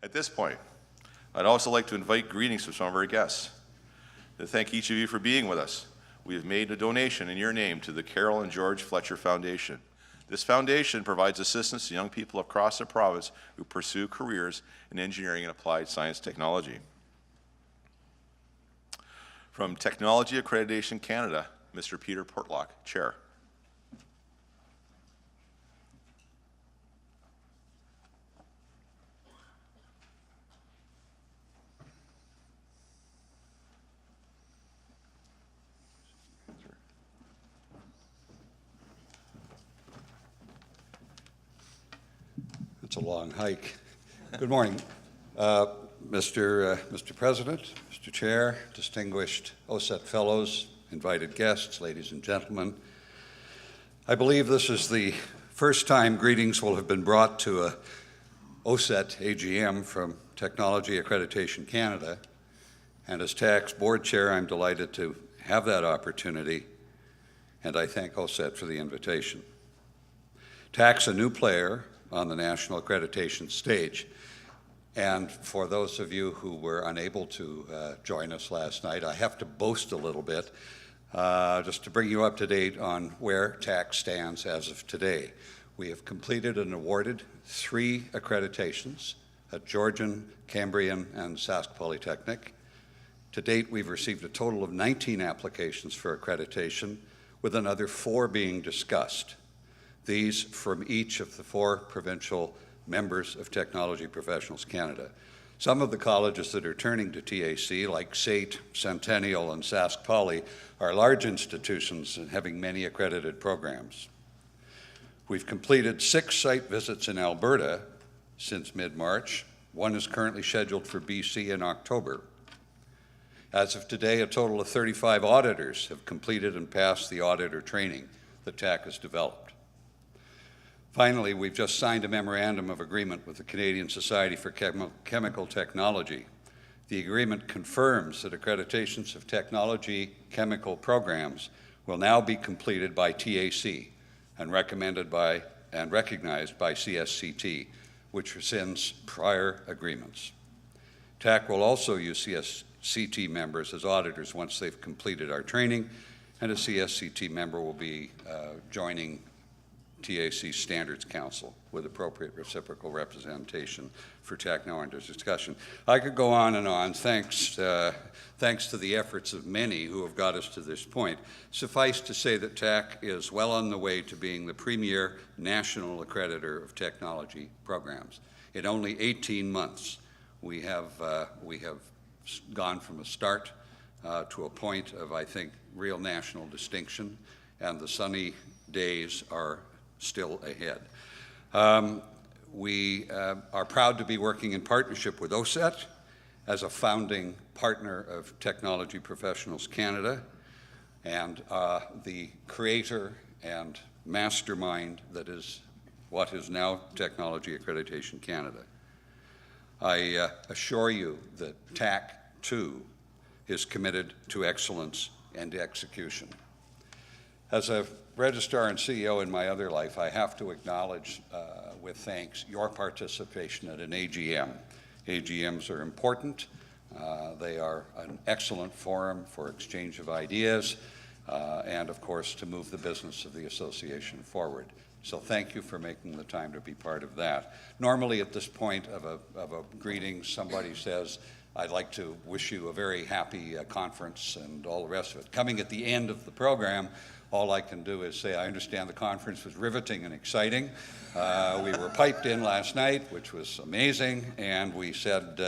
At this point, I'd also like to invite greetings from some of our guests. To thank each of you for being with us, we have made a donation in your name to the Carol and George Fletcher Foundation. This foundation provides assistance to young people across the province who pursue careers in engineering and applied science technology. From Technology Accreditation Canada, Mr. Peter Portlock, Chair. It's a long hike. Good morning, Mr. President, Mr. Chair, distinguished OACETT fellows, invited guests, ladies and gentlemen. I believe this is the first time greetings will have been brought to a OACETT AGM from Technology Accreditation Canada, and as TAC's board chair, I'm delighted to have that opportunity, and I thank OACETT for the invitation. TAC's a new player on the national accreditation stage. And for those of you who were unable to join us last night, I have to boast a little bit just to bring you up to date on where TAC stands as of today. We have completed and awarded 3 accreditations at Georgian, Cambrian, and Sask Polytechnic. To date, we've received a total of 19 applications for accreditation, with another 4 being discussed. These from each of the 4 provincial members of Technology Professionals Canada. Some of the colleges that are turning to TAC, like SAIT, Centennial, and Sask Poly, are large institutions and having many accredited programs. We've completed 6 site visits in Alberta since mid-March. 1 is currently scheduled for BC in October. As of today, a total of 35 auditors have completed and passed the auditor training that TAC has developed. Finally, we've just signed a memorandum of agreement with the Canadian Society for Chemical Technology. The agreement confirms that accreditations of technology chemical programs will now be completed by TAC and recommended by and recognized by CSCT, which rescinds prior agreements. TAC will also use CSCT members as auditors once they've completed our training, and a CSCT member will be joining TAC Standards Council with appropriate reciprocal representation for TAC now under discussion. I could go on and on, thanks to the efforts of many who have got us to this point. Suffice to say that TAC is well on the way to being the premier national accreditor of technology programs. In only 18 months, we have gone from a start to a point of, I think, real national distinction, and the sunny days are still ahead. We are proud to be working in partnership with OACETT as a founding partner of Technology Professionals Canada and the creator and mastermind that is what is now Technology Accreditation Canada. I assure you that TAC, too, is committed to excellence and execution. As a registrar and CEO in my other life, I have to acknowledge with thanks your participation at an AGM. AGMs are important. They are an excellent forum for exchange of ideas and, of course, to move the business of the association forward. So thank you for making the time to be part of that. Normally at this point of a greeting, somebody says, I'd like to wish you a very happy conference and all the rest of it. Coming at the end of the program, all I can do is say I understand the conference was riveting and exciting. We were piped in last night, which was amazing, and we said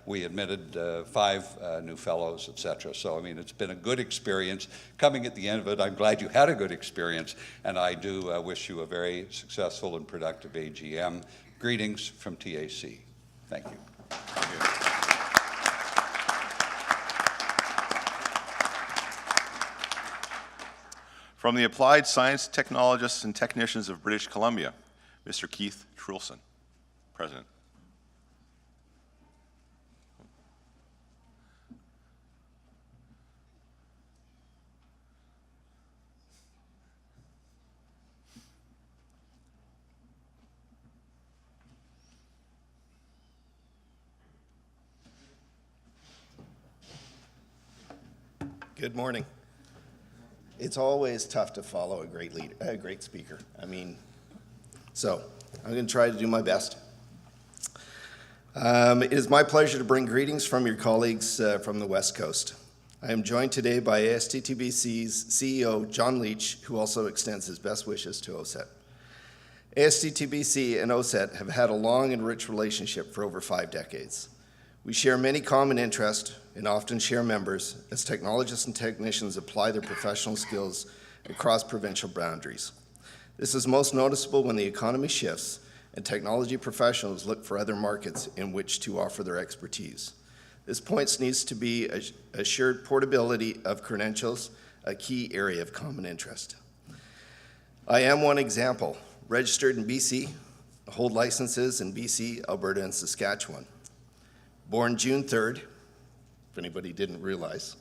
we admitted 5 new fellows, etc. So, I mean, it's been a good experience. Coming at the end of it, I'm glad you had a good experience, and I do wish you a very successful and productive AGM. Greetings from TAC. Thank you. Thank you. From the Applied Science Technologists and Technicians of British Columbia, Mr. Keith Trulson, President. Good morning. It's always tough to follow a great leader, a great speaker. So I'm going to try to do my best. It is my pleasure to bring greetings from your colleagues from the West Coast. I am joined today by ASTTBC's CEO, John Leach, who also extends his best wishes to OACETT. ASTTBC and OACETT have had a long and rich relationship for over 5 decades. We share many common interests and often share members as technologists and technicians apply their professional skills across provincial boundaries. This is most noticeable when the economy shifts and technology professionals look for other markets in which to offer their expertise. This point needs to be assured portability of credentials, a key area of common interest. I am one example, registered in BC, hold licenses in BC, Alberta, and Saskatchewan. Born June 3rd, if anybody didn't realize.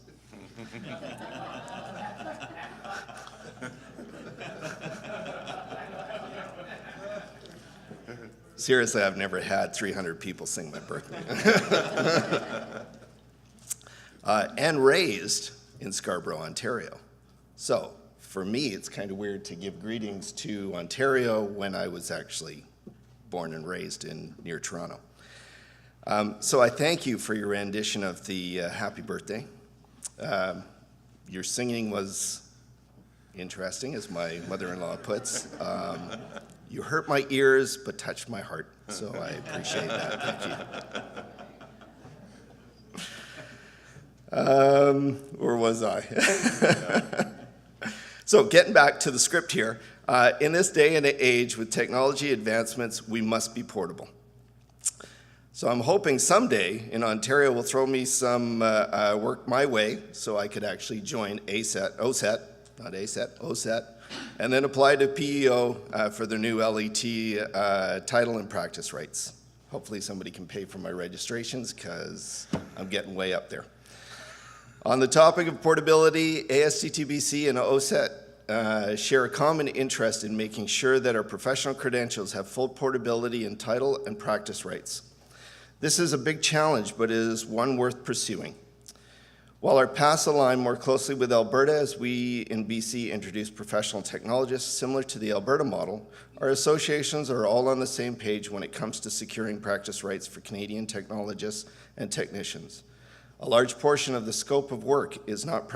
Seriously, I've never had 300 people sing my birthday. And raised in Scarborough, Ontario. So for me, it's kind of weird to give greetings to Ontario when I was actually born and raised near Toronto. So I thank you for your rendition of the happy birthday. Your singing was interesting, as my mother-in-law puts. You hurt my ears, but touched my heart, so I appreciate that. Thank you. Where was I? So getting back to the script here, in this day and age with technology advancements, we must be portable. So I'm hoping someday in Ontario will throw me some work my way so I could actually join OACETT, not ACETT, OACETT, and then apply to PEO for their new LET title and practice rights. Hopefully somebody can pay for my registrations because I'm getting way up there. On the topic of portability, ASTTBC and OACETT share a common interest in making sure that our professional credentials have full portability in title and practice rights. This is a big challenge, but it is one worth pursuing. While our paths align more closely with Alberta as we in BC introduce professional technologists similar to the Alberta model, our associations are all on the same page when it comes to securing practice rights for Canadian technologists and technicians. A large portion of the scope of work is not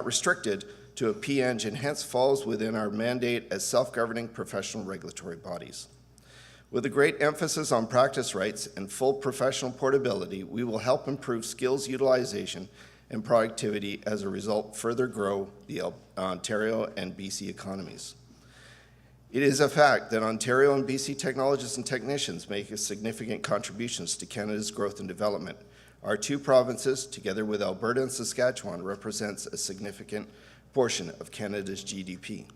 restricted to a PEng and hence falls within our mandate as self-governing professional regulatory bodies. With a great emphasis on practice rights and full professional portability, we will help improve skills utilization and productivity as a result further grow the Ontario and BC economies. It is a fact that Ontario and BC technologists and technicians make significant contributions to Canada's growth and development. Our 2 provinces, together with Alberta and Saskatchewan, represents a significant portion of Canada's GDP.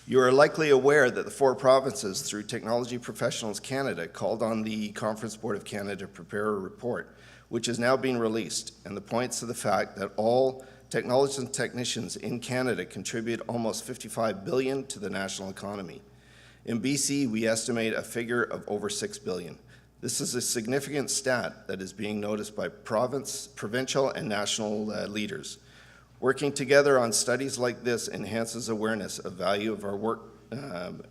You are likely aware that the 4 provinces, through Technology Professionals Canada, called on the Conference Board of Canada to prepare a report, which is now being released, and the points to the fact that all technologists and technicians in Canada contribute almost $55 billion to the national economy. In BC, we estimate a figure of over $6 billion. This is a significant stat that is being noticed by provincial, and national leaders. Working together on studies like this enhances awareness of value of our work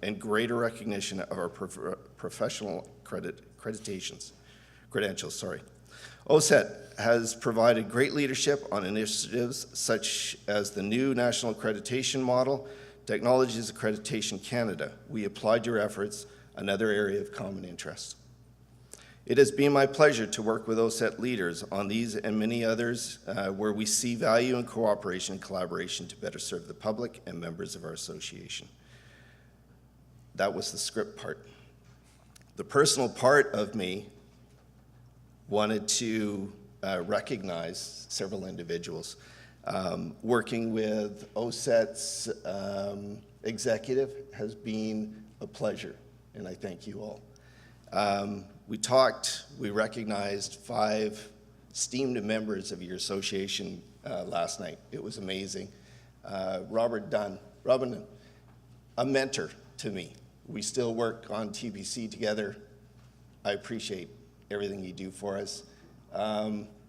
and greater recognition of our professional credentials. OACETT has provided great leadership on initiatives such as the new National Accreditation Model, Technologies Accreditation Canada. We applaud your efforts, another area of common interest. It has been my pleasure to work with OACETT leaders on these and many others where we see value in cooperation and collaboration to better serve the public and members of our association. That was the script part. The personal part of me wanted to recognize several individuals. Working with OACETT's executive has been a pleasure, and I thank you all. We recognized 5 esteemed members of your association last night. It was amazing. Robin, a mentor to me. We still work on TBC together. I appreciate everything you do for us.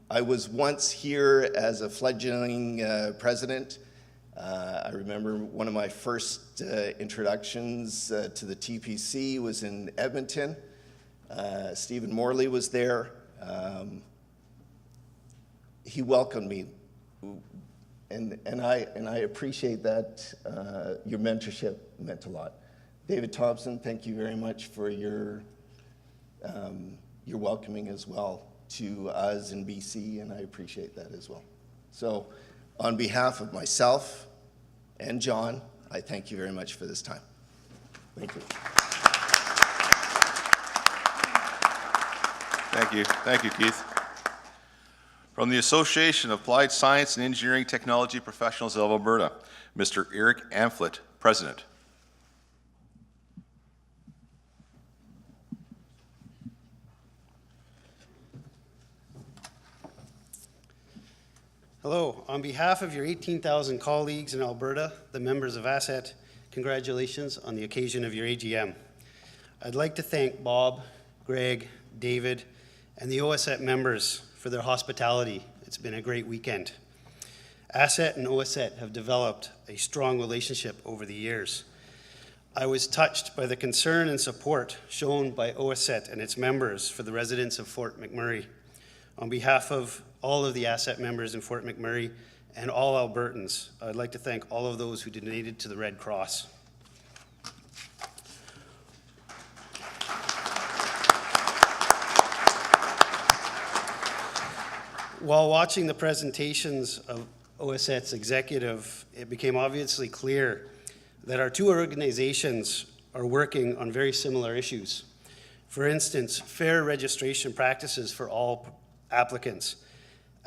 I was once here as a fledgling president. I remember one of my first introductions to the TPC was in Edmonton. Stephen Morley was there. He welcomed me, and I appreciate that. Your mentorship meant a lot. David Thompson, thank you very much for your welcoming as well to us in BC, and I appreciate that as well. So, on behalf of myself and John, I thank you very much for this time. Thank you. Thank you, Keith. From the Association of Applied Science and Engineering Technology Professionals of Alberta, Mr. Eric Amphlett, President. Hello. On behalf of your 18,000 colleagues in Alberta, the members of OACETT, congratulations on the occasion of your AGM. I'd like to thank Bob, Greg, David, and the OACETT members for their hospitality. It's been a great weekend. OACETT and OACETT have developed a strong relationship over the years. I was touched by the concern and support shown by OACETT and its members for the residents of Fort McMurray. On behalf of all of the OACETT members in Fort McMurray and all Albertans, I'd like to thank all of those who donated to the Red Cross. While watching the presentations of OACETT's executive, it became obviously clear that our two organizations are working on very similar issues. For instance, fair registration practices for all applicants.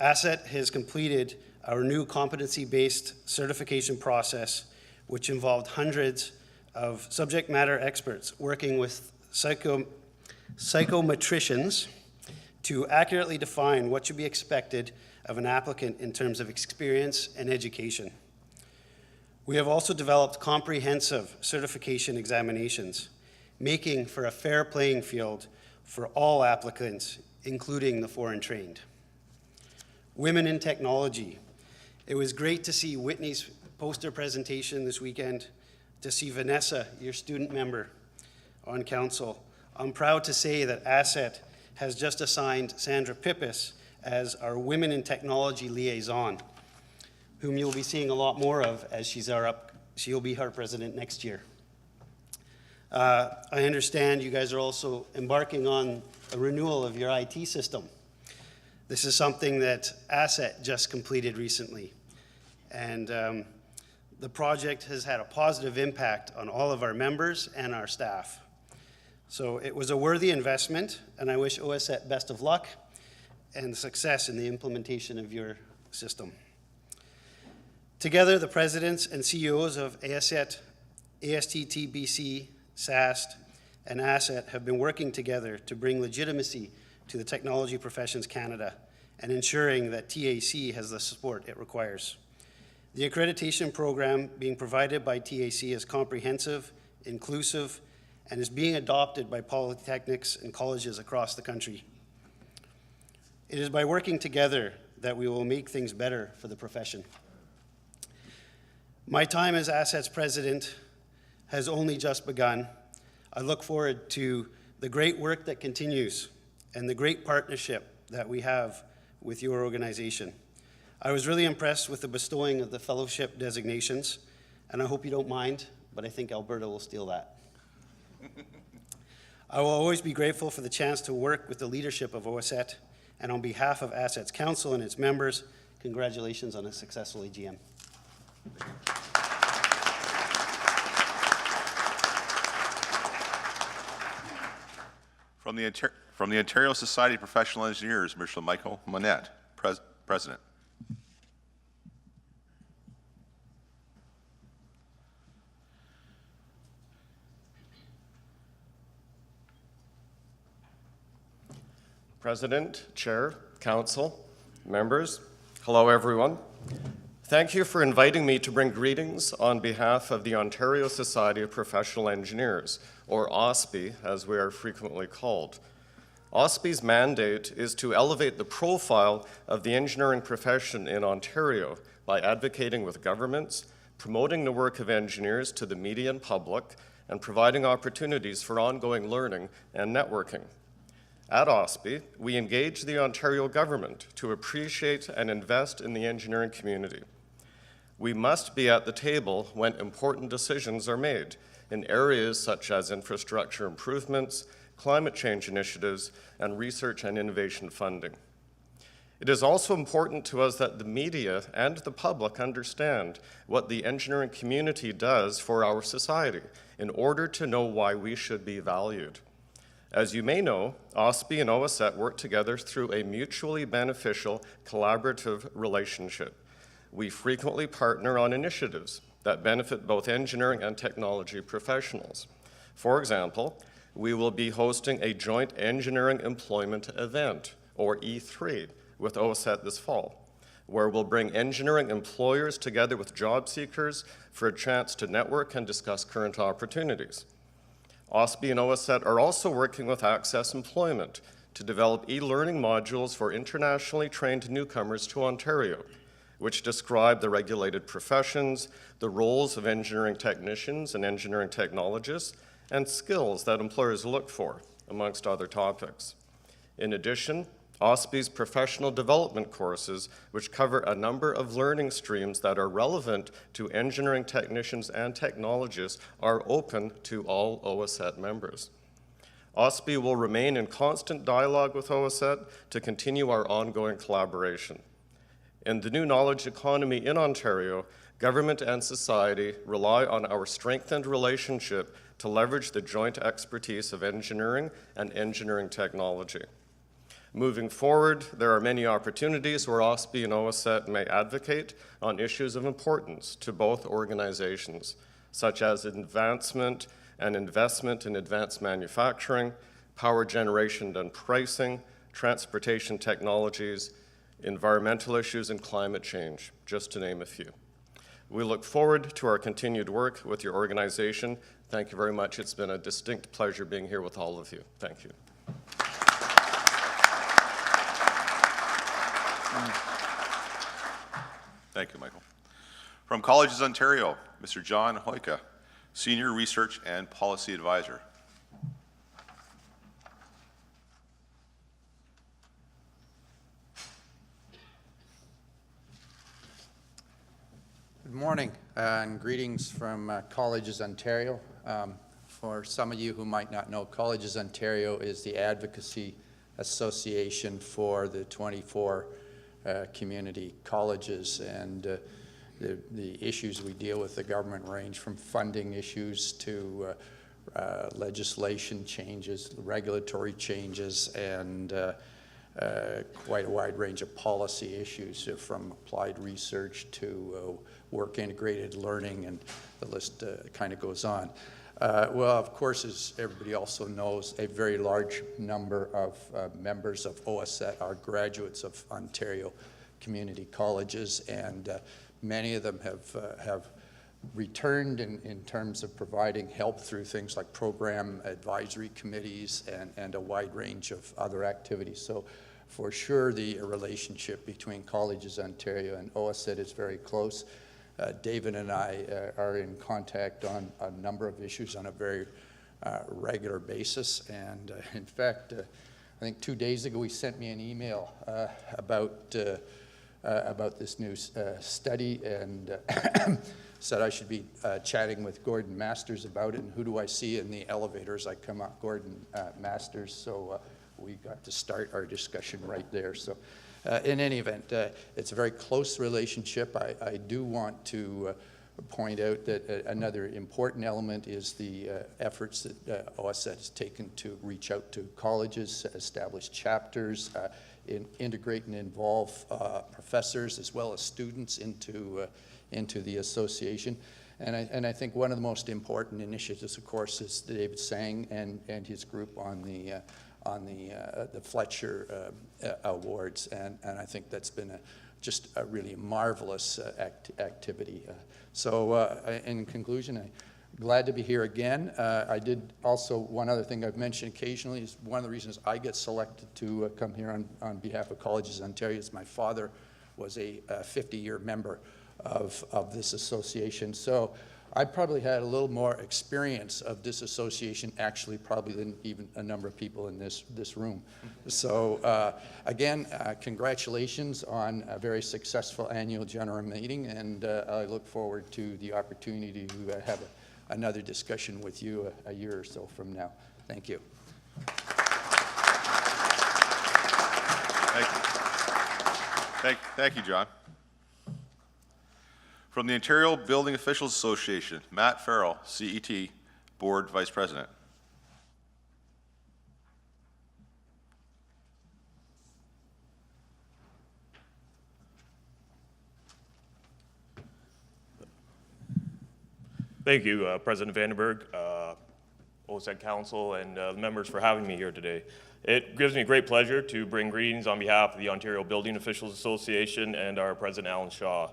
OACETT has completed our new competency-based certification process, which involved hundreds of subject matter experts working with psychometricians to accurately define what should be expected of an applicant in terms of experience and education. We have also developed comprehensive certification examinations, making for a fair playing field for all applicants, including the foreign trained. Women in technology. It was great to see Whitney's poster presentation this weekend, to see Vanessa, your student member on council. I'm proud to say that OACETT has just assigned Sandra Pippis as our Women in Technology liaison, whom you'll be seeing a lot more of as she'll be our president next year. I understand you guys are also embarking on a renewal of your IT system. This is something that OACETT just completed recently. And the project has had a positive impact on all of our members and our staff. So it was a worthy investment, and I wish OACETT best of luck and success in the implementation of your system. Together, the presidents and CEOs of OACETT, ASTTBC, SAST, and OACETT have been working together to bring legitimacy to the Technology Professions Canada and ensuring that TAC has the support it requires. The accreditation program being provided by TAC is comprehensive, inclusive, and is being adopted by polytechnics and colleges across the country. It is by working together that we will make things better for the profession. My time as OACETT's president has only just begun. I look forward to the great work that continues and the great partnership that we have with your organization. I was really impressed with the bestowing of the fellowship designations, and I hope you don't mind, but I think Alberta will steal that. I will always be grateful for the chance to work with the leadership of OACETT, and on behalf of OACETT's council and its members, congratulations on a successful AGM. From the Ontario Society of Professional Engineers, Mr. Michael Monette, President. President, Chair, Council, members, hello everyone. Thank you for inviting me to bring greetings on behalf of the Ontario Society of Professional Engineers, or OSPE as we are frequently called. OSPE's mandate is to elevate the profile of the engineering profession in Ontario by advocating with governments, promoting the work of engineers to the media and public, and providing opportunities for ongoing learning and networking. At OSPE, we engage the Ontario government to appreciate and invest in the engineering community. We must be at the table when important decisions are made in areas such as infrastructure improvements, climate change initiatives, and research and innovation funding. It is also important to us that the media and the public understand what the engineering community does for our society in order to know why we should be valued. As you may know, OSPE and OACETT work together through a mutually beneficial collaborative relationship. We frequently partner on initiatives that benefit both engineering and technology professionals. For example, we will be hosting a joint engineering employment event, or E3, with OACETT this fall, where we'll bring engineering employers together with job seekers for a chance to network and discuss current opportunities. OSPE and OACETT are also working with Access Employment to develop e-learning modules for internationally trained newcomers to Ontario, which describe the regulated professions, the roles of engineering technicians and engineering technologists, and skills that employers look for, amongst other topics. In addition, OSPE's professional development courses, which cover a number of learning streams that are relevant to engineering technicians and technologists, are open to all OACETT members. OSPE will remain in constant dialogue with OACETT to continue our ongoing collaboration. In the new knowledge economy in Ontario, government and society rely on our strengthened relationship to leverage the joint expertise of engineering and engineering technology. Moving forward, there are many opportunities where OSPE and OACETT may advocate on issues of importance to both organizations, such as advancement and investment in advanced manufacturing, power generation and pricing, transportation technologies, environmental issues, and climate change, just to name a few. We look forward to our continued work with your organization. Thank you very much. It's been a distinct pleasure being here with all of you. Thank you. Thank you, Michael. From Colleges Ontario, Mr. John Hoyka, Senior Research and Policy Advisor. Good morning and greetings from Colleges Ontario. For some of you who might not know, Colleges Ontario is the advocacy association for the 24 community colleges, and the issues we deal with the government range from funding issues to legislation changes, regulatory changes, and quite a wide range of policy issues, from applied research to work integrated learning, and the list kind of goes on. Well, of course, as everybody also knows, a very large number of members of OACETT are graduates of Ontario community colleges, and many of them have returned in terms of providing help through things like program advisory committees and a wide range of other activities. So for sure, the relationship between Colleges Ontario and OACETT is very close. David and I are in contact on a number of issues on a very regular basis, and in fact, I think 2 days ago he sent me an email about this new study, and said I should be chatting with Gordon Masters about it, and who do I see in the elevator as I come up? Gordon Masters, so we got to start our discussion right there. So in any event, it's a very close relationship. I do want to point out that another important element is the efforts that OACETT has taken to reach out to colleges, establish chapters, integrate and involve professors as well as students into the association. And I think one of the most important initiatives, of course, is David Sang and his group on the Fletcher Awards, and I think that's been just a really marvelous activity. So in conclusion, Glad to be here again. I did also, one other thing I've mentioned occasionally is one of the reasons I get selected to come here on behalf of Colleges Ontario is my father was a 50-year member of this association. So I probably had a little more experience of this association actually probably than even a number of people in this room. So again, congratulations on a very successful annual general meeting, and I look forward to the opportunity to have another discussion with you a year or so from now. Thank you. Thank you, John. From the Ontario Building Officials Association, Matt Farrell, CET, Board Vice President. Thank you, President Vandenberg, OACETT Council, and the members for having me here today. It gives me great pleasure to bring greetings on behalf of the Ontario Building Officials Association and our President, Alan Shaw.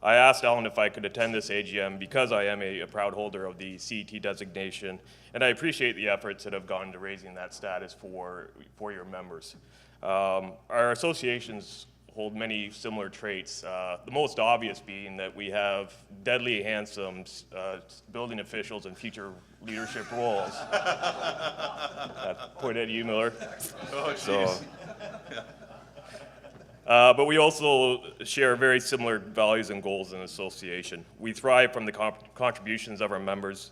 I asked Alan if I could attend this AGM because I am a proud holder of the CET designation, and I appreciate the efforts that have gone into raising that status for your members. Our associations hold many similar traits, the most obvious being that we have deadly handsome building officials in future leadership roles. Point at you, Miller. Oh, so, but we also share very similar values and goals in the association. We thrive from the contributions of our members,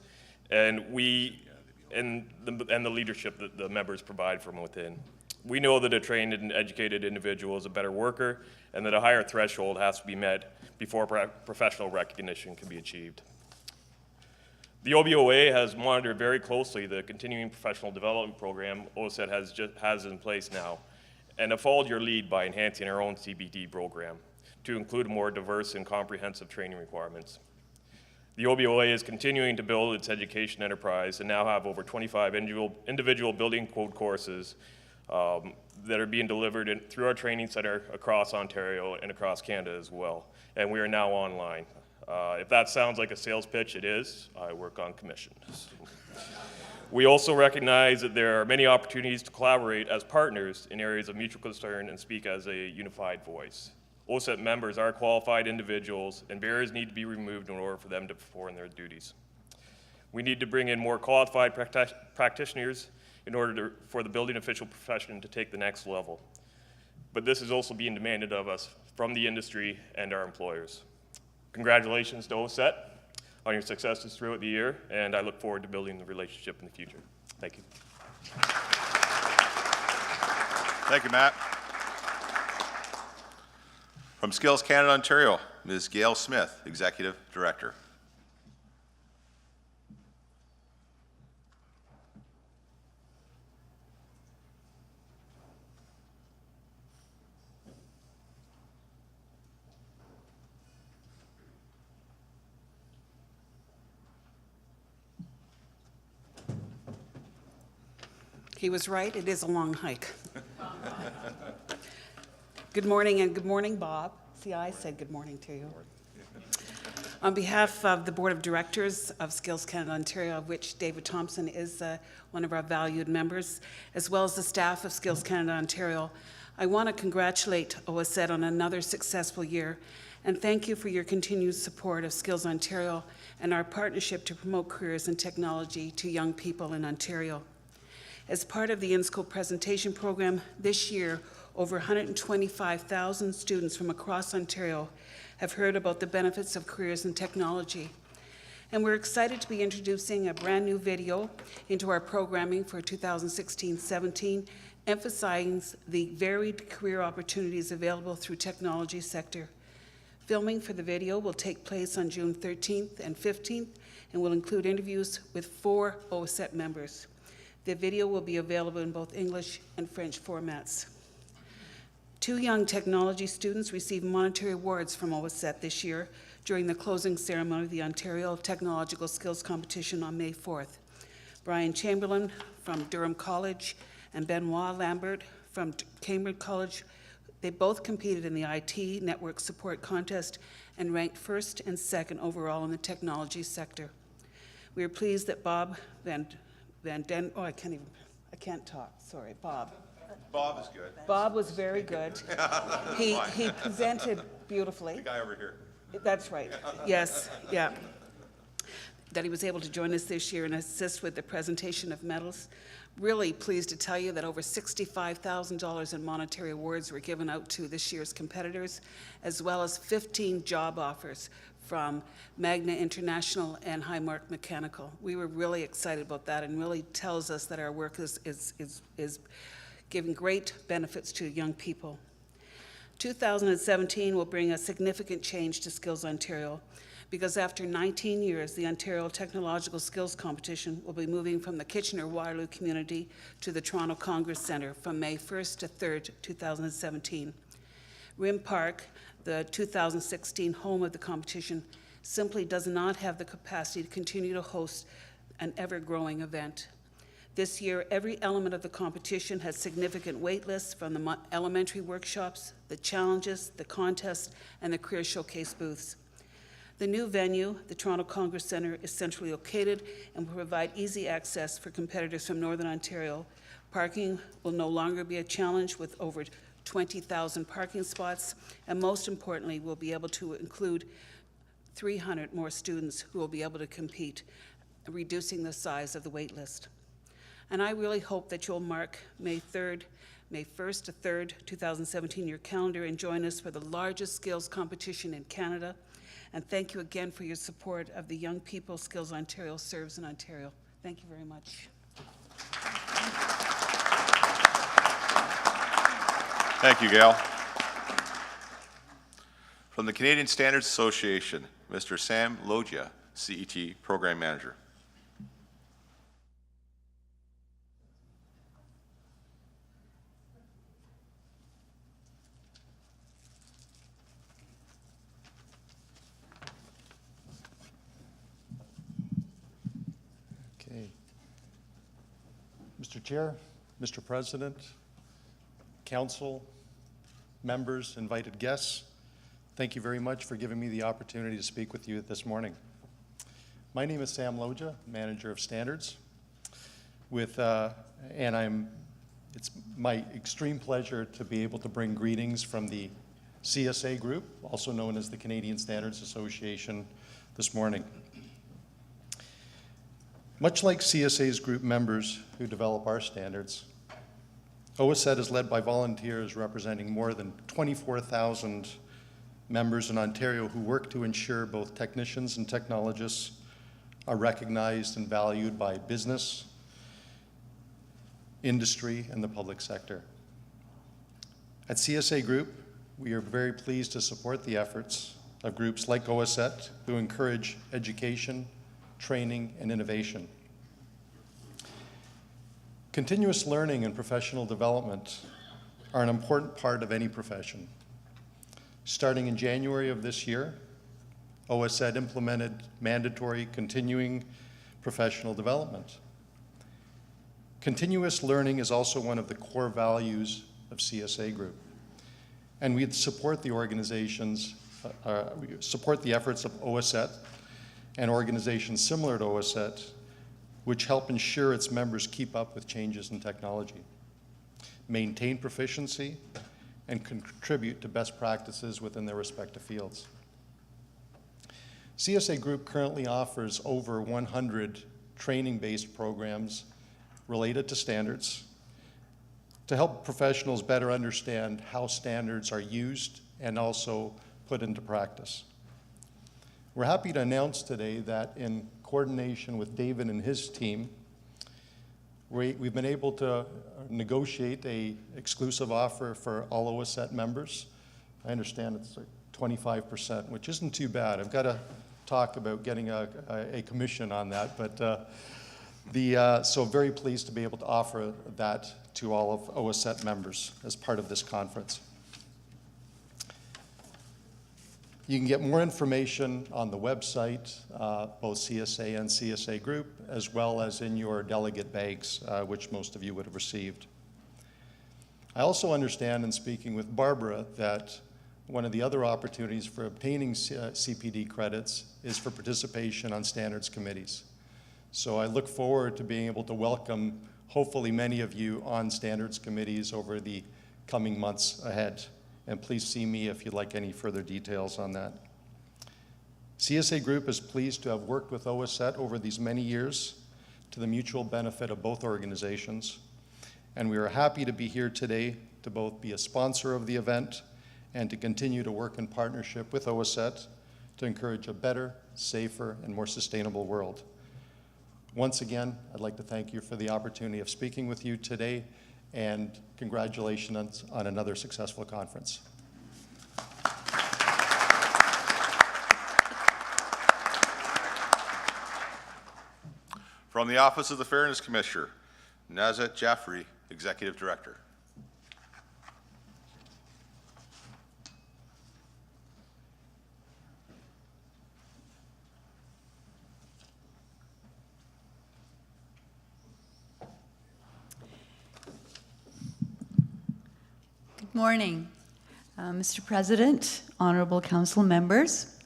and the leadership that the members provide from within. We know that a trained and educated individual is a better worker, and that a higher threshold has to be met before professional recognition can be achieved. The OBOA has monitored very closely the continuing professional development program OACETT has in place now, and have followed your lead by enhancing our own CBD program to include more diverse and comprehensive training requirements. The OBOA is continuing to build its education enterprise and now have over 25 individual building code courses that are being delivered through our training center across Ontario and across Canada as well. And we are now online. If that sounds like a sales pitch, it is. I work on commission. We also recognize that there are many opportunities to collaborate as partners in areas of mutual concern and speak as a unified voice. OACETT members are qualified individuals, and barriers need to be removed in order for them to perform their duties. We need to bring in more qualified practitioners in order for the building official profession to take the next level. But this is also being demanded of us from the industry and our employers. Congratulations to OACETT on your successes throughout the year, and I look forward to building the relationship in the future. Thank you. Thank you, Matt. From Skills Canada, Ontario, Ms. Gail Smith, Executive Director. He was right, it is a long hike. Good morning, and good morning, Bob. See, I said good morning to you. On behalf of the Board of Directors of Skills Canada Ontario, of which David Thompson is one of our valued members, as well as the staff of Skills Canada Ontario, I want to congratulate OACETT on another successful year, and thank you for your continued support of Skills Ontario and our partnership to promote careers in technology to young people in Ontario. As part of the in-school presentation program, this year, over 125,000 students from across Ontario have heard about the benefits of careers in technology. And we're excited to be introducing a brand new video into our programming for 2016-17, emphasizing the varied career opportunities available through technology sector. Filming for the video will take place on June 13th and 15th and will include interviews with 4 OACETT members. The video will be available in both English and French formats. 2 young technology students received monetary awards from OACETT this year during the closing ceremony of the Ontario Technological Skills Competition on May 4th. Brian Chamberlain from Durham College and Benoit Lambert from Cambridge College. They both competed in the IT Network Support Contest and ranked 1st and 2nd overall in the technology sector. We are pleased that Bob Van Den, oh, I can't talk, sorry, Bob. Bob is good. Bob was very good. He presented beautifully. The guy over here. That's right, yes, yeah. That he was able to join us this year and assist with the presentation of medals. Really pleased to tell you that over $65,000 in monetary awards were given out to this year's competitors, as well as 15 job offers from Magna International and Highmark Mechanical. We were really excited about that, and really tells us that our work is giving great benefits to young people. 2017 will bring a significant change to Skills Ontario, because after 19 years, the Ontario Technological Skills Competition will be moving from the Kitchener-Waterloo community to the Toronto Congress Centre from May 1st to 3rd, 2017. Rim Park, the 2016 home of the competition, simply does not have the capacity to continue to host an ever-growing event. This year, every element of the competition has significant wait lists, from the elementary workshops, the challenges, the contests, and the career showcase booths. The new venue, the Toronto Congress Centre, is centrally located and will provide easy access for competitors from Northern Ontario. Parking will no longer be a challenge, with over 20,000 parking spots, and most importantly, we'll be able to include 300 more students who will be able to compete, reducing the size of the wait list. And I really hope that you'll mark May 1st to 3rd, 2017, your calendar, and join us for the largest skills competition in Canada. And thank you again for your support of the young people Skills Ontario serves in Ontario. Thank you very much. Thank you, Gail. From the Canadian Standards Association, Mr. Sam Logia, CET Program Manager. Mr. Chair, Mr. President, Council, members, invited guests, thank you very much for giving me the opportunity to speak with you this morning. My name is Sam Logia, Manager of Standards, it's my extreme pleasure to be able to bring greetings from the CSA Group, also known as the Canadian Standards Association, this morning. Much like CSA's group members who develop our standards, OACETT is led by volunteers representing more than 24,000 members in Ontario who work to ensure both technicians and technologists are recognized and valued by business, industry, and the public sector. At CSA Group, we are very pleased to support the efforts of groups like OACETT who encourage education, training, and innovation. Continuous learning and professional development are an important part of any profession. Starting in January of this year, OACETT implemented mandatory continuing professional development. Continuous learning is also one of the core values of CSA Group, and we support the organizations, support the efforts of OACETT and organizations similar to OACETT, which help ensure its members keep up with changes in technology, maintain proficiency, and contribute to best practices within their respective fields. CSA Group currently offers over 100 training-based programs related to standards to help professionals better understand how standards are used and also put into practice. We're happy to announce today that in coordination with David and his team, we've been able to negotiate an exclusive offer for all OACETT members. I understand it's like 25%, which isn't too bad. I've got to talk about getting a commission on that, but so very pleased to be able to offer that to all of OACETT members as part of this conference. You can get more information on the website, both CSA and CSA Group, as well as in your delegate bags, which most of you would have received. I also understand in speaking with Barbara that one of the other opportunities for obtaining CPD credits is for participation on standards committees. So I look forward to being able to welcome hopefully many of you on standards committees over the coming months ahead. And please see me if you'd like any further details on that. CSA Group is pleased to have worked with OACETT over these many years to the mutual benefit of both organizations. And we are happy to be here today to both be a sponsor of the event and to continue to work in partnership with OACETT to encourage a better, safer, and more sustainable world. Once again, I'd like to thank you for the opportunity of speaking with you today, and congratulations on another successful conference. From the Office of the Fairness Commissioner, Nazat Jaffrey, Executive Director. Good morning, Mr. President, honorable council members.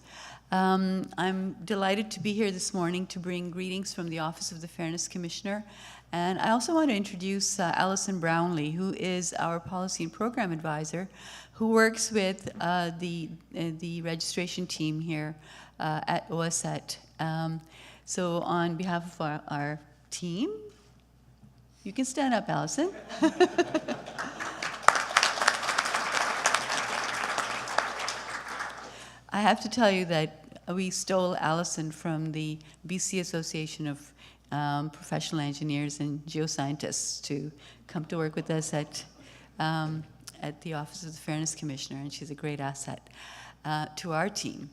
I'm delighted to be here this morning to bring greetings from the Office of the Fairness Commissioner. And I also want to introduce Alison Brownlee, who is our Policy and Program Advisor, who works with the registration team here at OACETT. So on behalf of our team, you can stand up, Alison. I have to tell you that we stole Alison from the BC Association of Professional Engineers and Geoscientists to come to work with us at the Office of the Fairness Commissioner, and she's a great asset to our team.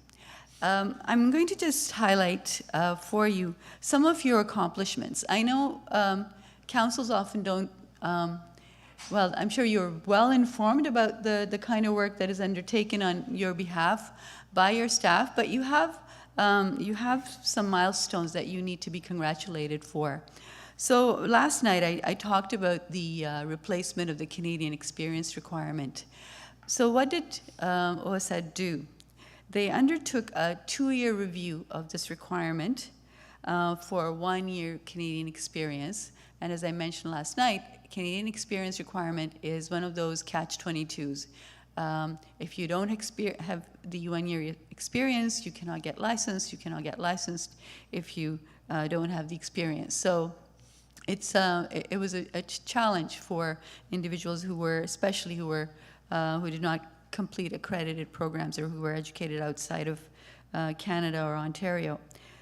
I'm going to just highlight for you some of your accomplishments. I know councils often don't, well, I'm sure you're well informed about the kind of work that is undertaken on your behalf by your staff, but you have some milestones that you need to be congratulated for. So last night I talked about the replacement of the Canadian experience requirement. So what did OACETT do? They undertook a 2-year review of this requirement for a 1-year Canadian experience. And as I mentioned last night, Canadian experience requirement is one of those catch-22s. If you don't have the 1-year experience, you cannot get licensed. You cannot get licensed if you don't have the experience. So it was a challenge for individuals who were, especially who did not complete accredited programs or who were educated outside of Canada or Ontario.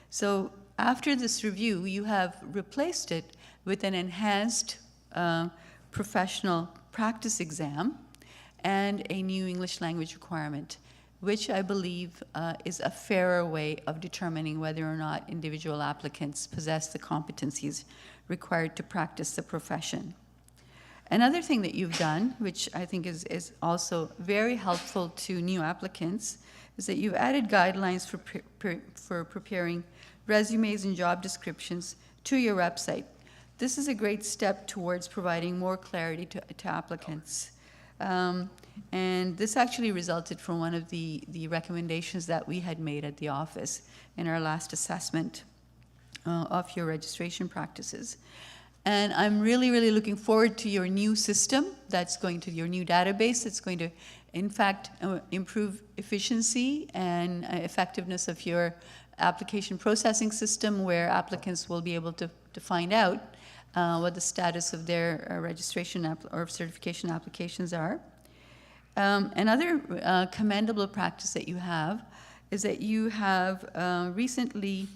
So after this review, you have replaced it with an enhanced professional practice exam and a new English language requirement, which I believe is a fairer way of determining whether or not individual applicants possess the competencies required to practice the profession. Another thing that you've done, which I think is also very helpful to new applicants, is that you've added guidelines for preparing resumes and job descriptions to your website. This is a great step towards providing more clarity to applicants. And this actually resulted from one of the recommendations that we had made at the office in our last assessment of your registration practices. And I'm really, really looking forward to your new system that's going to your new database. It's going to, in fact, improve efficiency and effectiveness of your application processing system, where applicants will be able to find out what the status of their registration or certification applications are. Another commendable practice that you have is that you have recently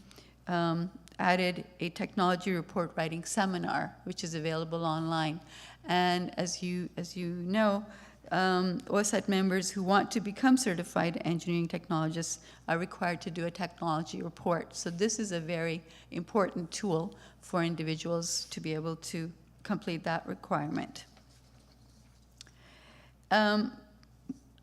added a technology report writing seminar, which is available online. And as you know, OACETT members who want to become certified engineering technologists are required to do a technology report. So this is a very important tool for individuals to be able to complete that requirement.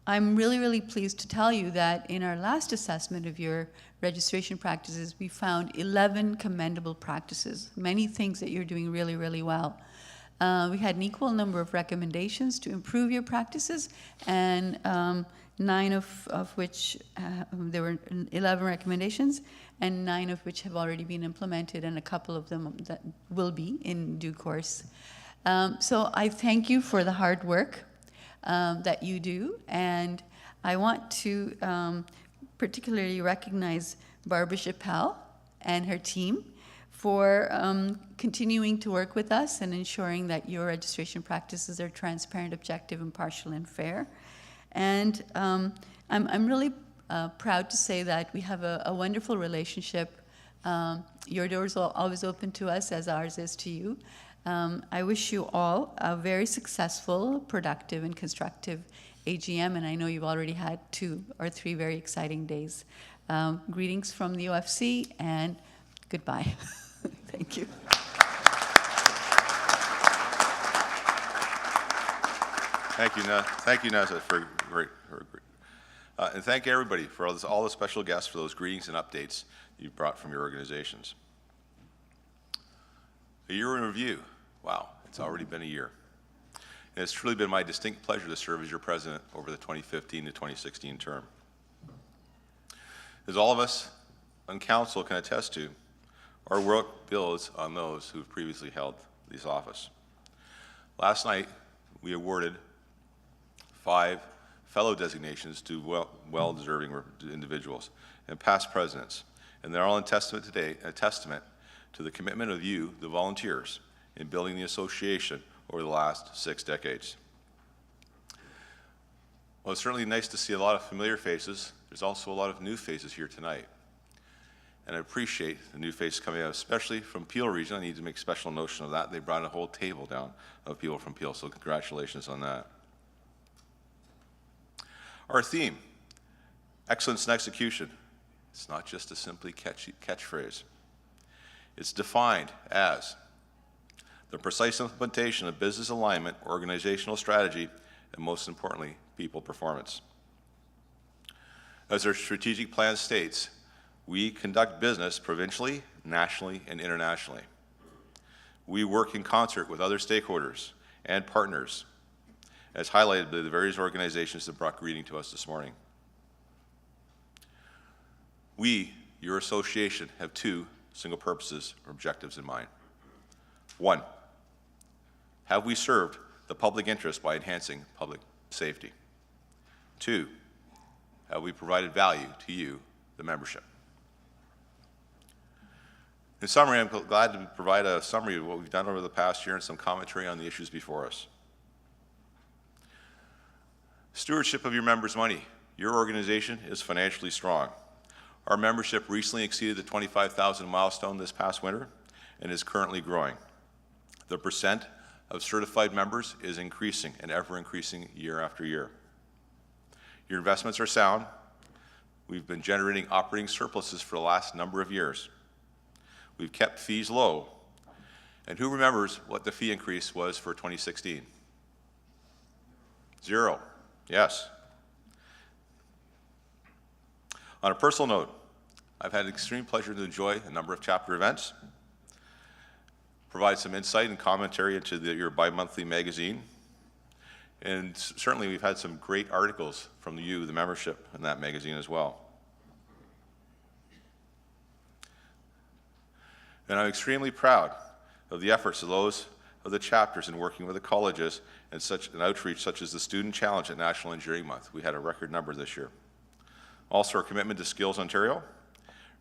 I'm really, really pleased to tell you that in our last assessment of your registration practices, we found 11 commendable practices, many things that you're doing really, really well. We had an equal number of recommendations to improve your practices, and 9 of which there were 11 recommendations, and 9 of which have already been implemented, and a couple of them that will be in due course. So I thank you for the hard work that you do, and I want to particularly recognize Barbara Chappelle and her team for continuing to work with us and ensuring that your registration practices are transparent, objective, impartial, and fair. And I'm really proud to say that we have a wonderful relationship. Your doors are always open to us, as ours is to you. I wish you all a very successful, productive, and constructive AGM, and I know you've already had 2 or 3 very exciting days. Greetings from the OFC, and goodbye. Thank you. Thank you, Nessa, for great. And thank everybody for all the special guests for those greetings and updates you've brought from your organizations. A year in review. Wow, it's already been a year. And it's truly been my distinct pleasure to serve as your president over the 2015 to 2016 term. As all of us on council can attest to, our work builds on those who have previously held this office. Last night, we awarded 5 fellow designations to well-deserving individuals and past presidents, and they're all a testament to the commitment of you, the volunteers, in building the association over the last 6 decades. Well, it's certainly nice to see a lot of familiar faces. There's also a lot of new faces here tonight. And I appreciate the new faces coming out, especially from Peel Region. I need to make special notion of that. They brought a whole table down of people from Peel, so congratulations on that. Our theme, excellence in execution. It's not just a simply catchy catchphrase. It's defined as the precise implementation of business alignment, organizational strategy, and most importantly, people performance. As our strategic plan states, we conduct business provincially, nationally, and internationally. We work in concert with other stakeholders and partners, as highlighted by the various organizations that brought greeting to us this morning. We, your association, have 2 single purposes or objectives in mind. 1, have we served the public interest by enhancing public safety? 2, have we provided value to you, the membership? In summary, I'm glad to provide a summary of what we've done over the past year and some commentary on the issues before us. Stewardship of your members' money. Your organization is financially strong. Our membership recently exceeded the 25,000 milestone this past winter and is currently growing. The percent of certified members is increasing and ever increasing year after year. Your investments are sound. We've been generating operating surpluses for the last number of years. We've kept fees low. And who remembers what the fee increase was for 2016? 0. Yes. On a personal note, I've had an extreme pleasure to enjoy a number of chapter events, provide some insight and commentary into your bi-monthly magazine, and certainly we've had some great articles from you, the membership, in that magazine as well. And I'm extremely proud of the efforts of those of the chapters in working with the colleges and such an outreach such as the Student Challenge at National Engineering Month. We had a record number this year. Also, our commitment to Skills Ontario,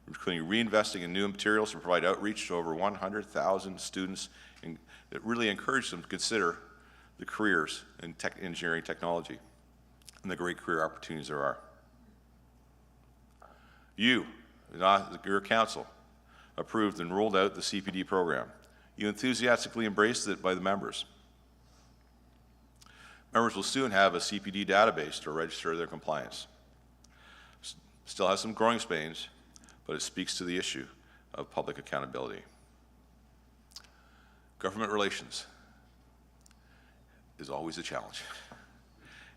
including reinvesting in new materials to provide outreach to over 100,000 students, and that really encouraged them to consider the careers in engineering technology and the great career opportunities there are. You, your council, approved and rolled out the CPD program. You enthusiastically embraced it by the members. Members will soon have a CPD database to register their compliance. Still has some growing pains, but it speaks to the issue of public accountability. Government relations is always a challenge.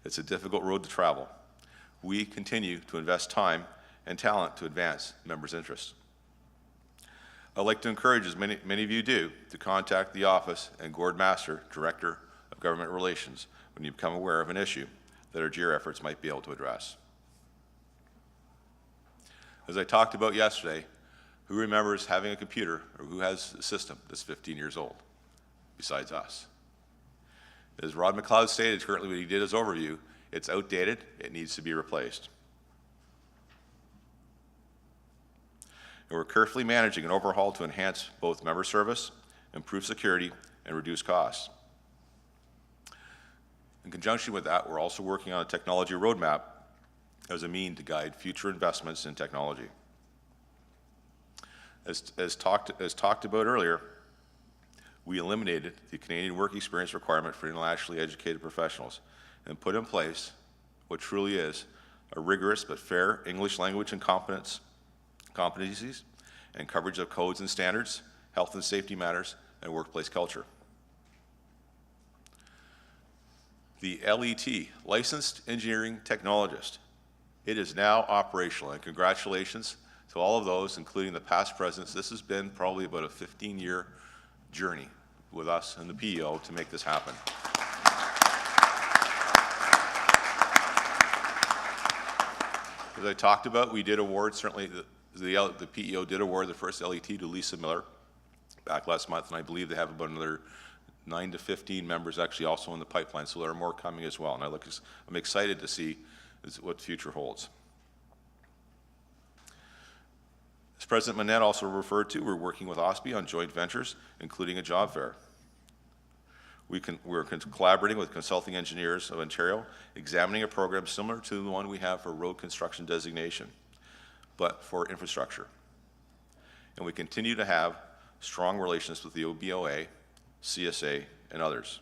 It's a difficult road to travel. We continue to invest time and talent to advance members' interests. I'd like to encourage, as many of you do, to contact the office and Gord Master, Director of Government Relations, when you become aware of an issue that our JEER efforts might be able to address. As I talked about yesterday, who remembers having a computer or who has a system that's 15 years old besides us? As Rod McLeod stated currently when he did his overview, it's outdated, it needs to be replaced. And we're carefully managing an overhaul to enhance both member service, improve security, and reduce costs. In conjunction with that, we're also working on a technology roadmap as a mean to guide future investments in technology. As talked about earlier, we eliminated the Canadian work experience requirement for internationally educated professionals and put in place what truly is a rigorous but fair English language and competencies and coverage of codes and standards, health and safety matters, and workplace culture. The LET, Licensed Engineering Technologist, it is now operational, and congratulations to all of those, including the past presidents. This has been probably about a 15-year journey with us and the PEO to make this happen. As I talked about, we did award, certainly the PEO did award the first LET to Lisa Miller back last month, and I believe they have about another 9 to 15 members actually also in the pipeline, so there are more coming as well. And I'm excited to see what the future holds. As President Manette also referred to, we're working with OSPI on joint ventures, including a job fair. We're collaborating with Consulting Engineers of Ontario, examining a program similar to the one we have for road construction designation, but for infrastructure. And we continue to have strong relations with the OBOA, CSA, and others.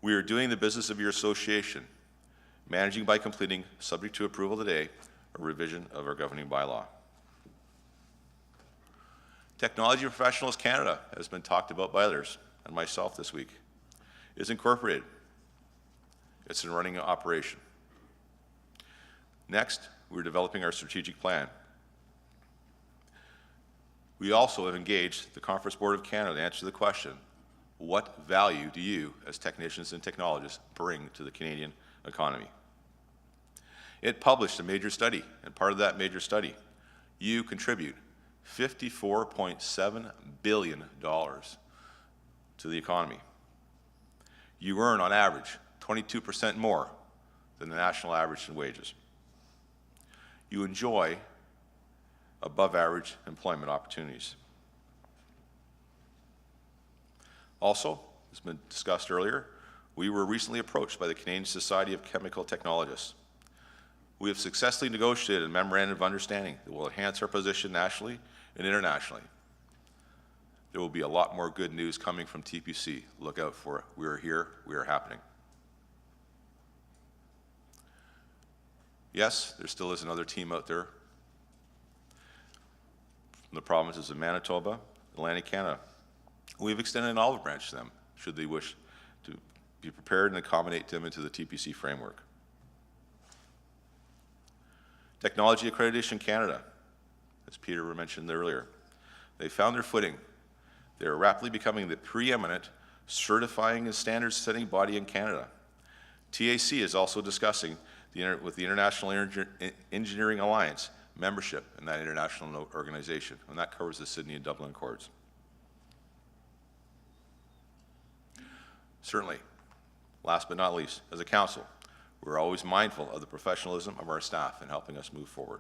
We are doing the business of your association, managing by completing, subject to approval today, a revision of our governing bylaw. Technology Professionals Canada has been talked about by others and myself this week. It's incorporated. It's in running operation. Next, we're developing our strategic plan. We also have engaged the Conference Board of Canada to answer the question, what value do you, as technicians and technologists, bring to the Canadian economy? It published a major study, and part of that major study, you contribute $54.7 billion to the economy. You earn, on average, 22% more than the national average in wages. You enjoy above-average employment opportunities. Also, as has been discussed earlier, we were recently approached by the Canadian Society of Chemical Technologists. We have successfully negotiated a memorandum of understanding that will enhance our position nationally and internationally. There will be a lot more good news coming from TPC. Look out for it. We are here. We are happening. Yes, there still is another team out there from the provinces of Manitoba, Atlantic Canada. We've extended an olive branch to them, should they wish to be prepared and accommodate them into the TPC framework. Technology Accreditation Canada, as Peter mentioned earlier, they found their footing. They are rapidly becoming the preeminent certifying and standards-setting body in Canada. TAC is also discussing with the International Engineering Alliance membership in that international organization, and that covers the Sydney and Dublin Accords. Certainly, last but not least, as a council, we're always mindful of the professionalism of our staff in helping us move forward.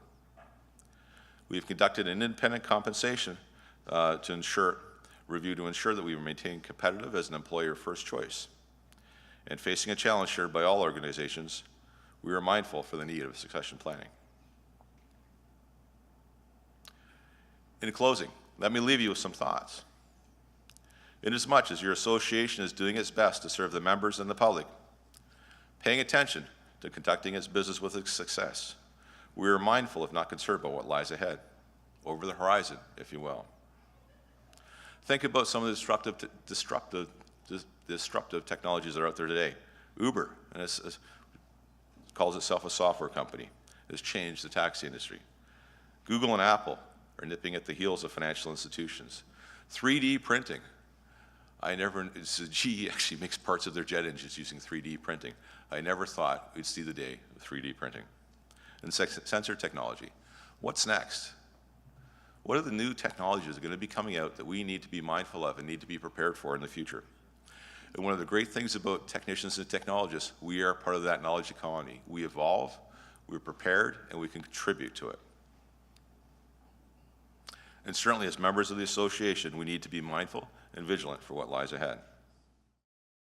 We've conducted an independent compensation review to ensure that we maintain competitive as an employer first choice. And facing a challenge shared by all organizations, we are mindful for the need of succession planning. In closing, let me leave you with some thoughts. Inasmuch as your association is doing its best to serve the members and the public, paying attention to conducting its business with success, we are mindful, if not concerned, about what lies ahead, over the horizon, if you will. Think about some of the disruptive technologies that are out there today. Uber, and it calls itself a software company, has changed the taxi industry. Google and Apple are nipping at the heels of financial institutions. 3D printing. GE actually makes parts of their jet engines using 3D printing. I never thought we'd see the day of 3D printing. And sensor technology. What's next? What are the new technologies that are going to be coming out that we need to be mindful of and need to be prepared for in the future? And one of the great things about technicians and technologists, we are part of that knowledge economy. We evolve, we're prepared, and we can contribute to it. And certainly as members of the association, we need to be mindful and vigilant for what lies ahead.